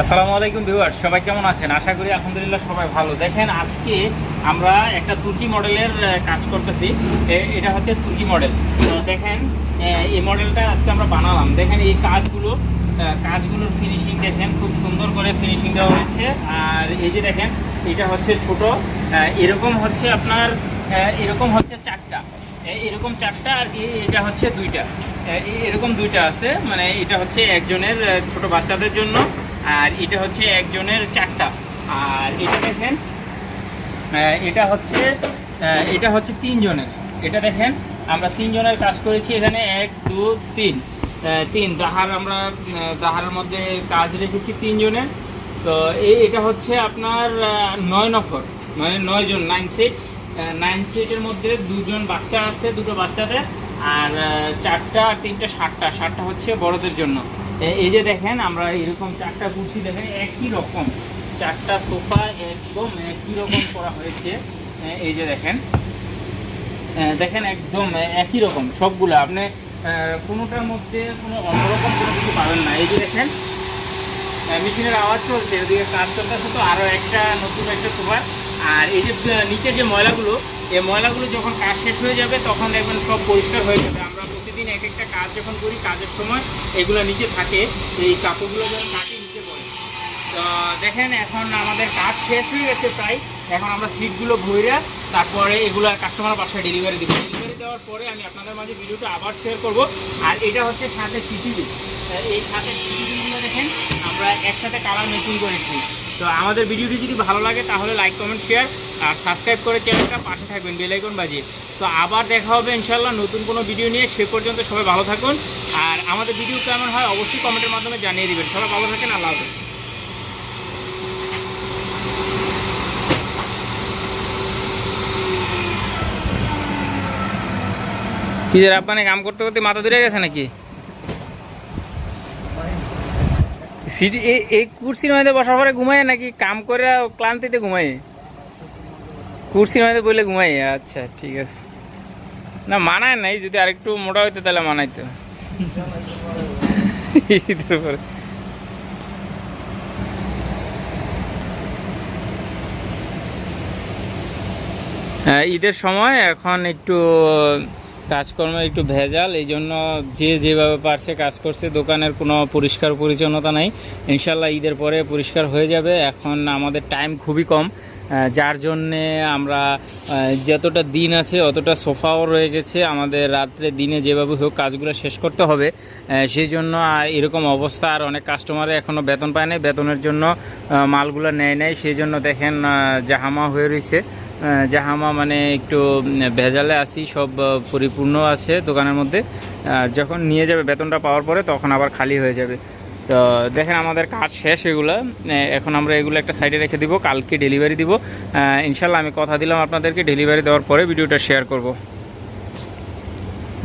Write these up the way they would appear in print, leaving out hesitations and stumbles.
আসসালামু আলাইকুম ভিউয়ার্স, সবাই কেমন আছেন? আশা করি আলহামদুলিল্লাহ সবাই ভালো। দেখেন, আজকে আমরা একটা তুর্কি মডেলের কাজ করতেছি। এটা হচ্ছে তুর্কি মডেল। দেখেন, এই মডেলটা আজকে আমরা বানালাম। দেখেন এই কাজগুলোর ফিনিশিং দেখেন, খুব সুন্দর করে ফিনিশিং দেওয়া হয়েছে। আর এই যে দেখেন, এটা হচ্ছে ছোট, এরকম হচ্ছে আপনার এরকম হচ্ছে চারটা, এরকম চারটা, আর এটা হচ্ছে দুইটা, এরকম দুইটা আছে। মানে এটা হচ্ছে একজনের ছোট বাচ্চাদের জন্য, আর এটা হচ্ছে একজনের চারটা। আর এটা দেখেন, এটা হচ্ছে তিনজনের। এটা দেখেন, আমরা তিনজনের কাজ করেছি এখানে, 1 2 3 তিন দাহার, আমরা দাহারের মধ্যে কাজ রেখেছি তিনজনের। তো এটা হচ্ছে আপনার 9 নফর, মানে 9 জন, 9 সিট। 9 সিটের মধ্যে দুজন বাচ্চা আছে, দুটো বাচ্চাদের, আর চারটা আর তিনটা, 7টা হচ্ছে বড়দের জন্য। এই যে দেখেন, আমরা এরকম চারটা কুর্সি দেখেন একই রকম, চারটা সোফা একদম একই রকম করা হয়েছে। এই যে দেখেন, দেখেন একদম একই রকম সবগুলো। আপনি কোনোটার মধ্যে কোনো অন্যরকম কোনো কিছু পাবেন না। এই যে দেখেন, মেশিনের আওয়াজ চলছে, এদিকে কাজ চলতেছে, তো আরও একটা নতুন একটা সোফা। আর এই যে নিচে যে ময়লাগুলো, এই ময়লাগুলো যখন কাজ শেষ হয়ে যাবে তখন দেখবেন সব পরিষ্কার হয়ে যাবে। আমরা প্রতিদিন এক একটা কাজ যখন করি, কাজের সময় এগুলো নিচে থাকে, এই কাপড়গুলো যখন কাটি নিচে পড়ে। তো দেখেন, এখন আমাদের কাজ শেষ হয়ে গেছে প্রায়। এখন আমরা সিটগুলো ভরে তারপরে এগুলো কাস্টমার বাসায় ডেলিভারি দেবো। ডেলিভারি দেওয়ার পরে আমি আপনাদের মাঝে ভিডিওটা আবার শেয়ার করব। আর এটা হচ্ছে সাথে সিটিভি, এই সাথে সিটিভিগুলো দেখেন আমরা একসাথে কালার ম্যাচিং করেছি। তো আমাদের ভিডিওটি যদি ভালো লাগে তাহলে লাইক, কমেন্ট, শেয়ার আর সাবস্ক্রাইব করে চ্যানেলটা পাশে থাকবেন, বেল আইকন বাজিয়ে। তো আবার দেখা হবে ইনশাল্লাহ নতুন কোনো ভিডিও নিয়ে। সে পর্যন্ত সবাই ভালো থাকুন। আর আমাদের ভিডিও কেমন হয় অবশ্যই কমেন্টের মাধ্যমে জানিয়ে দিবেন। সবাই ভালো থাকেন, আল্লাহ হাফেজ। কি যে আপনার কাম করতে করতে মাথা ধরে গেছে নাকি? সিটি এই কুর্সির মধ্যে বসার পরে ঘুমায় নাকি কাম করে ক্লান্তিতে ঘুমায়? কুর্সির মধ্যে বলে ঘুমাই? আচ্ছা, ঠিক আছে। না, মানায় নাই, যদি আরেকটু মোটা হইতো তাহলে মানাইতো। ঈদের পরে ঈদের সময় এখন একটু কাজকর্ম একটু ভেজাল, এই জন্য যে যেভাবে পারছে কাজ করছে। দোকানের কোনো পরিষ্কার পরিচ্ছন্নতা নাই। ইনশাল্লাহ ঈদের পরে পরিষ্কার হয়ে যাবে। এখন আমাদের টাইম খুবই কম, যার জন্যে আমরা যতটা দিন আছে অতটা সোফাও রয়ে গেছে। আমাদের রাত্রে দিনে যেভাবে হোক কাজগুলো শেষ করতে হবে, সেই জন্য এরকম অবস্থা। আর অনেক কাস্টমারে এখনও বেতন পায় নাই, বেতনের জন্য মালগুলো নেয় নাই। সেই জন্য দেখেন জাহামা হয়ে রয়েছে। জাহামা মানে একটু ভেজালে আসি, সব পরিপূর্ণ আছে দোকানের মধ্যে। যখন নিয়ে যাবে বেতনটা পাওয়ার পরে তখন আবার খালি হয়ে যাবে। তো দেখেন আমাদের কাজ শেষ এগুলো। এখন আমরা এগুলো একটা সাইডে রেখে দিব, কালকে ডেলিভারি দিব ইনশাল্লাহ। আমি কথা দিলাম আপনাদেরকে, ডেলিভারি দেওয়ার পরে ভিডিওটা শেয়ার করব,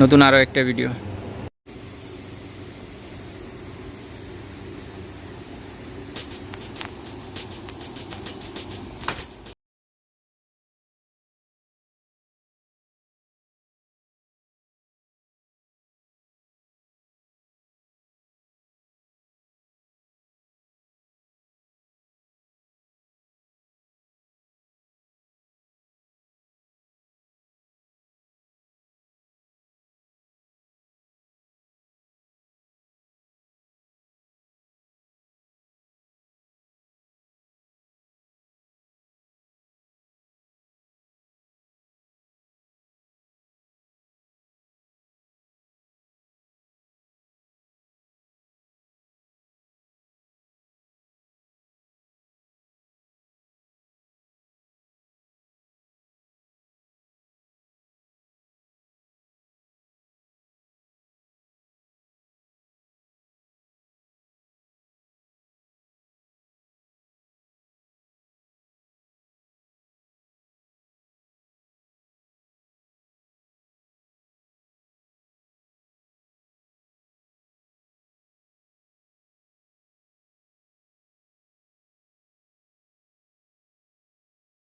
নতুন আরও একটা ভিডিও।